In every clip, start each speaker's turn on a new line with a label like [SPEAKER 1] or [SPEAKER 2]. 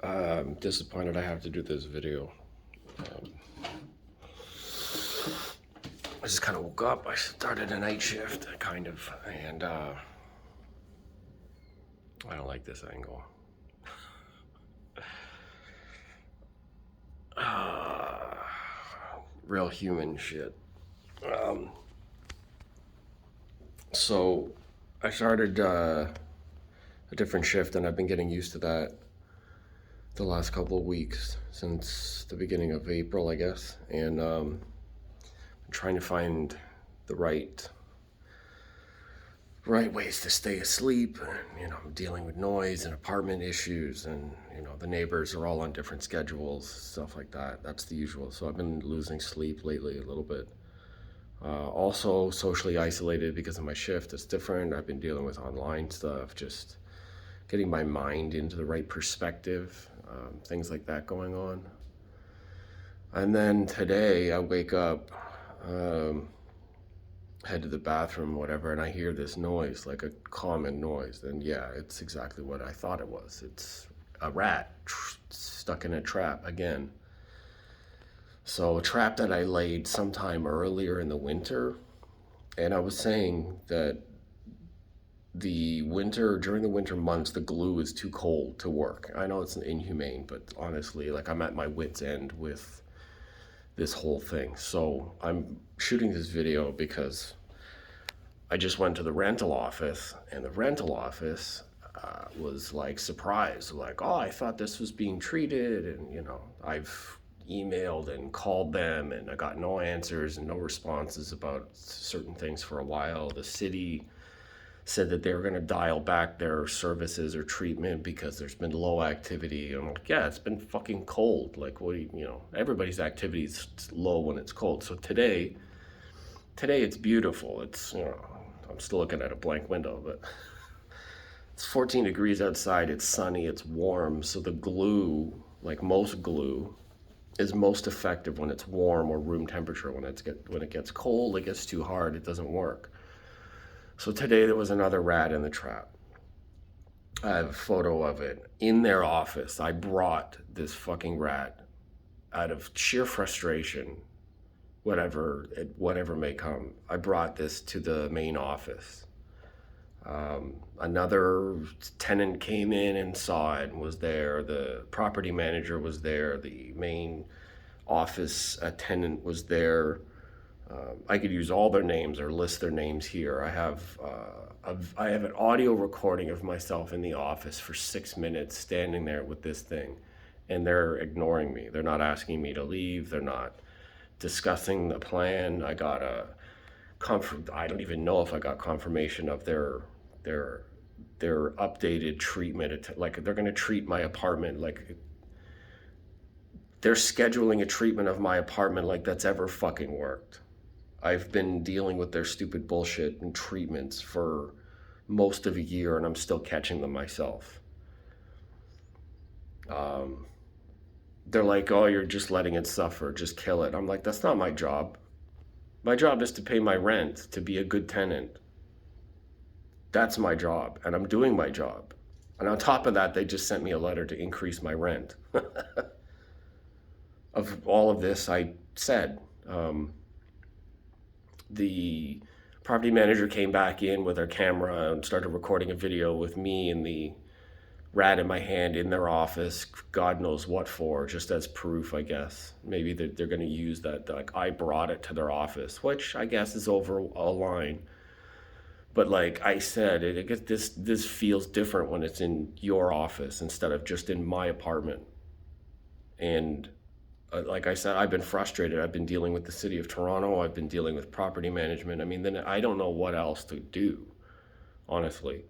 [SPEAKER 1] I'm disappointed I have to do this video. I just kind of woke up. I started a night shift, and I don't like this angle. Real human shit. So I started a different shift, and I've been getting used to that the last couple of weeks, since the beginning of April, I guess. And I'm trying to find the right ways to stay asleep. And, I'm dealing with noise and apartment issues, and the neighbors are all on different schedules, stuff like that. That's the usual. So I've been losing sleep lately a little bit. Also socially isolated because of my shift. It's different. I've been dealing with online stuff, just getting my mind into the right perspective, things like that going on. And then today I wake up, head to the bathroom, whatever, and I hear this noise, like a common noise. And yeah, it's exactly what I thought it was. It's a rat stuck in a trap again. So a trap that I laid sometime earlier in the winter. And I was saying that during the winter months, the glue is too cold to work. I know it's inhumane, but honestly, I'm at my wit's end with this whole thing. So I'm shooting this video because I just went to the rental office, and the rental office was surprised, oh, I thought this was being treated. And I've emailed and called them, and I got no answers and no responses about certain things for a while. The city said that they were going to dial back their services or treatment because there's been low activity. I'm like, yeah, it's been fucking cold. What do everybody's activity is low when it's cold. So today it's beautiful. It's, I'm still looking at a blank window, but it's 14 degrees outside. It's sunny, it's warm. So the glue, like most glue, is most effective when it's warm or room temperature. When it gets cold, it gets too hard, it doesn't work. So today there was another rat in the trap. I have a photo of it in their office. I brought this fucking rat out of sheer frustration, whatever may come. I brought this to the main office. Another tenant came in and saw it and was there. The property manager was there. The main office attendant was there. I could use all their names or list their names here. I have an audio recording of myself in the office for 6 minutes standing there with this thing, and they're ignoring me. They're not asking me to leave. They're not discussing the plan. I got I don't even know if I got confirmation of their updated treatment. They're going to treat my apartment they're scheduling a treatment of my apartment like that's ever fucking worked. I've been dealing with their stupid bullshit and treatments for most of a year, and I'm still catching them myself. They're like, oh, you're just letting it suffer, just kill it. I'm like, that's not my job. My job is to pay my rent, to be a good tenant. That's my job, and I'm doing my job. And on top of that, they just sent me a letter to increase my rent. Of all of this, I said, the property manager came back in with her camera and started recording a video with me and the rat in my hand in their office, God knows what for, just as proof, I guess. Maybe they're going to use that, I brought it to their office, which I guess is over a line. But I said, this feels different when it's in your office instead of just in my apartment. And like I said, I've been frustrated. I've been dealing with the city of Toronto. I've been dealing with property management. Then I don't know what else to do, honestly.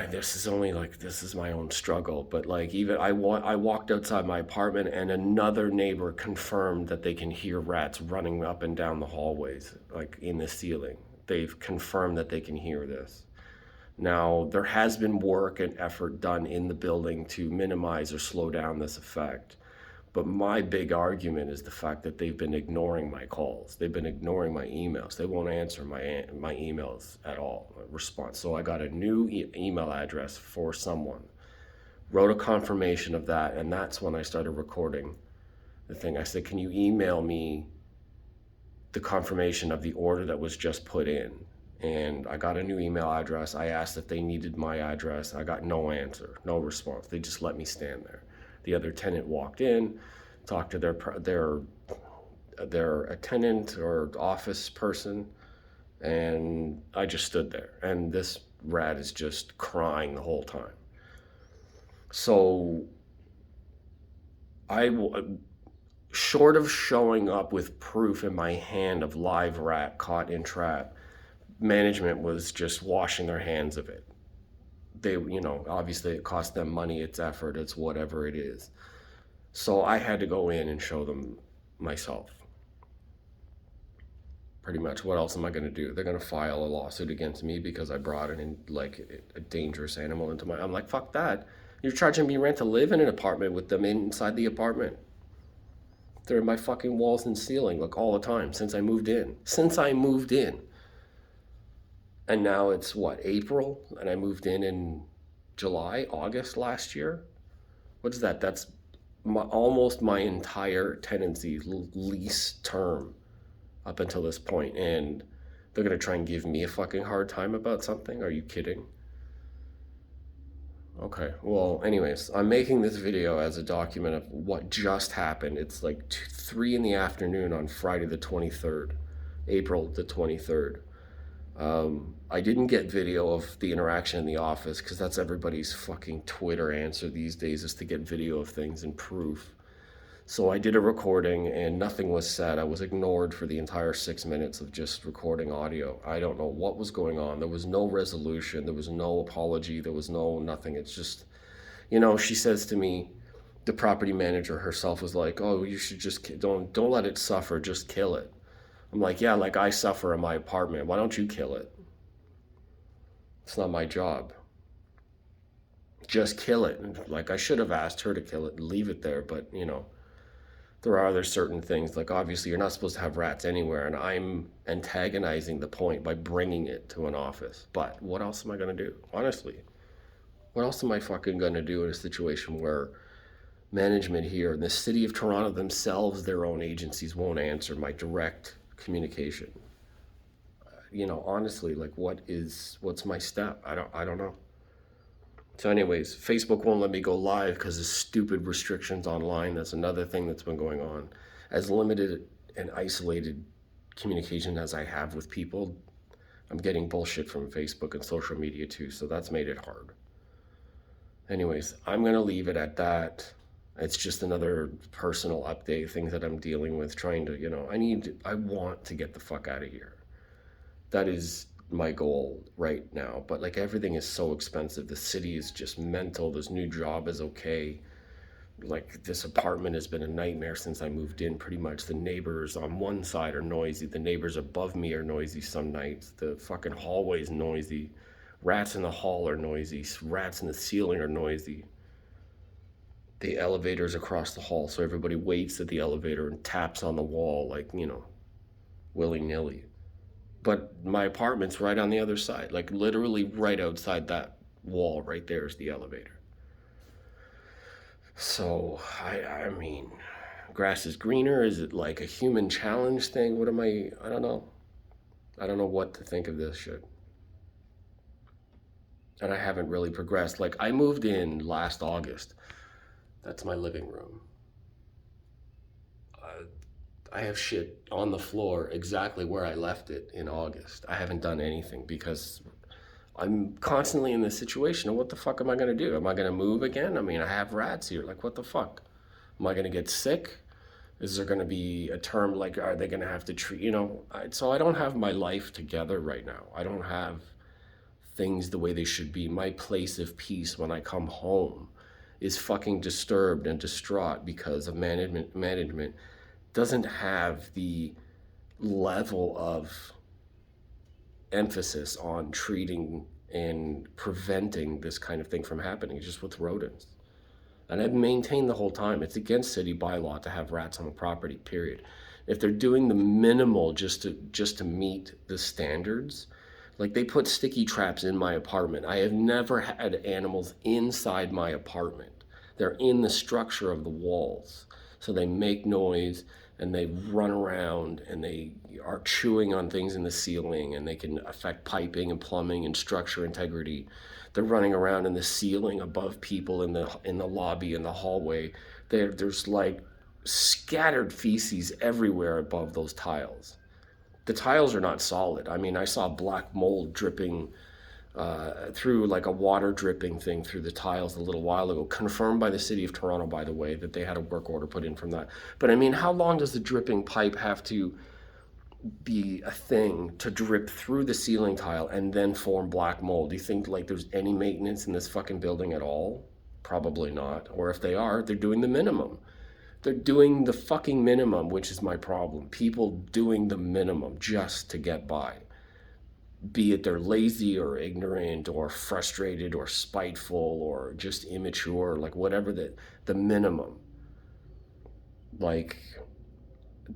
[SPEAKER 1] This is my own struggle. But even I walked outside my apartment, and another neighbor confirmed that they can hear rats running up and down the hallways, in the ceiling. They've confirmed that they can hear this. Now, there has been work and effort done in the building to minimize or slow down this effect. But my big argument is the fact that they've been ignoring my calls. They've been ignoring my emails. They won't answer my emails at all, response. So I got a new email address for someone, wrote a confirmation of that, and that's when I started recording the thing. I said, can you email me the confirmation of the order that was just put in? And I got a new email address. I asked if they needed my address. I got no answer, no response. They just let me stand there. The other tenant walked in, talked to their attendant or office person, and I just stood there. And this rat is just crying the whole time. So short of showing up with proof in my hand of live rat caught in trap, management was just washing their hands of it. They, obviously it cost them money, it's effort, it's whatever it is. So I had to go in and show them myself. Pretty much. What else am I going to do? They're going to file a lawsuit against me because I brought in like a dangerous animal into my... I'm like, fuck that. You're charging me rent to live in an apartment with them inside the apartment. They're in my fucking walls and ceiling, like, all the time since I moved in. And now it's what, April? And I moved in July, August last year? What is that? That's almost my entire tenancy lease term up until this point. And they're going to try and give me a fucking hard time about something? Are you kidding? Okay, well, anyways, I'm making this video as a document of what just happened. It's like 3 in the afternoon on Friday the 23rd, April the 23rd. I didn't get video of the interaction in the office because that's everybody's fucking Twitter answer these days, is to get video of things and proof. So I did a recording and nothing was said. I was ignored for the entire 6 minutes of just recording audio. I don't know what was going on. There was no resolution. There was no apology. There was no nothing. It's just, she says to me, the property manager herself was like, oh, you should just, don't let it suffer. Just kill it. I'm like, yeah, like I suffer in my apartment. Why don't you kill it? It's not my job. Just kill it. Like, I should have asked her to kill it and leave it there, but, there are other certain things, like obviously you're not supposed to have rats anywhere, and I'm antagonizing the point by bringing it to an office. But what else am I going to do? Honestly, what else am I fucking going to do in a situation where management here in the city of Toronto themselves, their own agencies, won't answer my direct communication? Honestly, like, what's my step? I don't know. So anyways, Facebook won't let me go live because of stupid restrictions online. That's another thing that's been going on. As limited and isolated communication as I have with people, I'm getting bullshit from Facebook and social media too, so that's made it hard. Anyways, I'm going to leave it at that. It's just another personal update, things that I'm dealing with, trying to, I want to get the fuck out of here. That is my goal right now, but like, everything is so expensive. The city is just mental. This new job is okay. Like, this apartment has been a nightmare since I moved in. Pretty much the neighbors on one side are noisy, the neighbors above me are noisy some nights, the fucking hallway's noisy, rats in the hall are noisy, rats in the ceiling are noisy, the elevator's across the hall, so everybody waits at the elevator and taps on the wall, like, willy-nilly. But my apartment's right on the other side, like literally right outside that wall right there is the elevator. So, I mean, grass is greener. Is it like a human challenge thing? I don't know. I don't know what to think of this shit. And I haven't really progressed. Like, I moved in last August. That's my living room. I have shit on the floor exactly where I left it in August. I haven't done anything because I'm constantly in this situation of what the fuck am I going to do? Am I going to move again? I mean, I have rats here. Like, what the fuck? Am I going to get sick? Is there going to be a term, like, are they going to have to treat, so I don't have my life together right now. I don't have things the way they should be. My place of peace when I come home is fucking disturbed and distraught because of management doesn't have the level of emphasis on treating and preventing this kind of thing from happening, just with rodents. And I've maintained the whole time, it's against city bylaw to have rats on the property, period. If they're doing the minimal just to meet the standards, Like, they put sticky traps in my apartment. I have never had animals inside my apartment. They're in the structure of the walls. So they make noise and they run around and they are chewing on things in the ceiling, and they can affect piping and plumbing and structure integrity. They're running around in the ceiling above people in the lobby, in the hallway. There's like scattered feces everywhere above those tiles. The tiles are not solid. I mean, I saw black mold dripping through, like a water dripping thing through the tiles a little while ago, confirmed by the city of Toronto, by the way, that they had a work order put in from that. But I mean, how long does the dripping pipe have to be a thing to drip through the ceiling tile and then form black mold? Do you think like there's any maintenance in this fucking building at all? Probably not. Or if they are, they're doing the minimum. They're doing the fucking minimum, which is my problem. People doing the minimum just to get by. Be it they're lazy or ignorant or frustrated or spiteful or just immature, like whatever, the minimum. Like,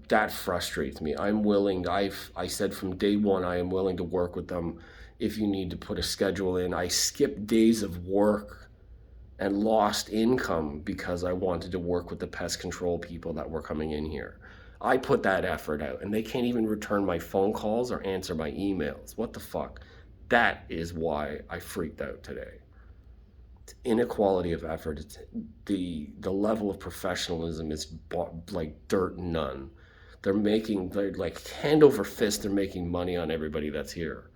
[SPEAKER 1] that frustrates me. I'm willing, I said from day one, I am willing to work with them if you need to put a schedule in. I skipped days of work and lost income because I wanted to work with the pest control people that were coming in here. I put that effort out, and they can't even return my phone calls or answer my emails. What the fuck? That is why I freaked out today. It's inequality of effort. It's the level of professionalism is like dirt none. They're like hand over fist, they're making money on everybody that's here.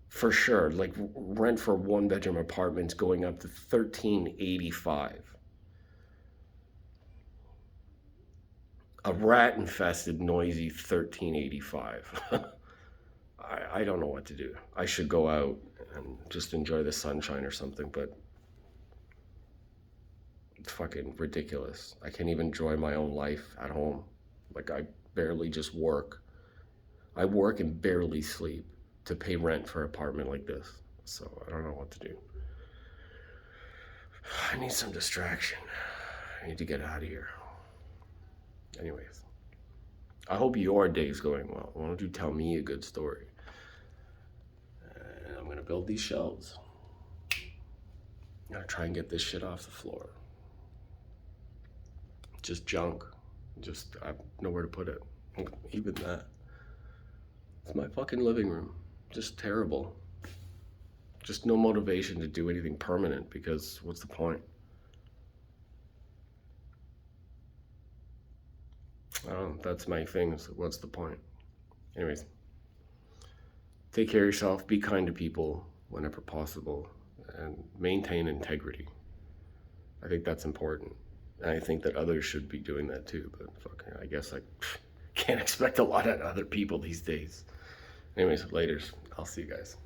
[SPEAKER 1] For sure, like rent for one bedroom apartments going up to $13.85. A rat infested, noisy $13.85. I don't know what to do. I should go out and just enjoy the sunshine or something, but it's fucking ridiculous. I can't even enjoy my own life at home. Like, I barely just work. I work and barely sleep to pay rent for an apartment like this. So I don't know what to do. I need some distraction. I need to get out of here. Anyways, I hope your day's going well. Why don't you tell me a good story? And I'm going to build these shelves. I'm going to try and get this shit off the floor. Just junk. Just, I have nowhere to put it. Even that. It's my fucking living room. Just terrible. Just no motivation to do anything permanent, because what's the point? I don't know, that's my thing, so what's the point? Anyways, take care of yourself, be kind to people whenever possible, and maintain integrity. I think that's important. And I think that others should be doing that too, but fuck, I guess I can't expect a lot out of other people these days. Anyways, laters. I'll see you guys.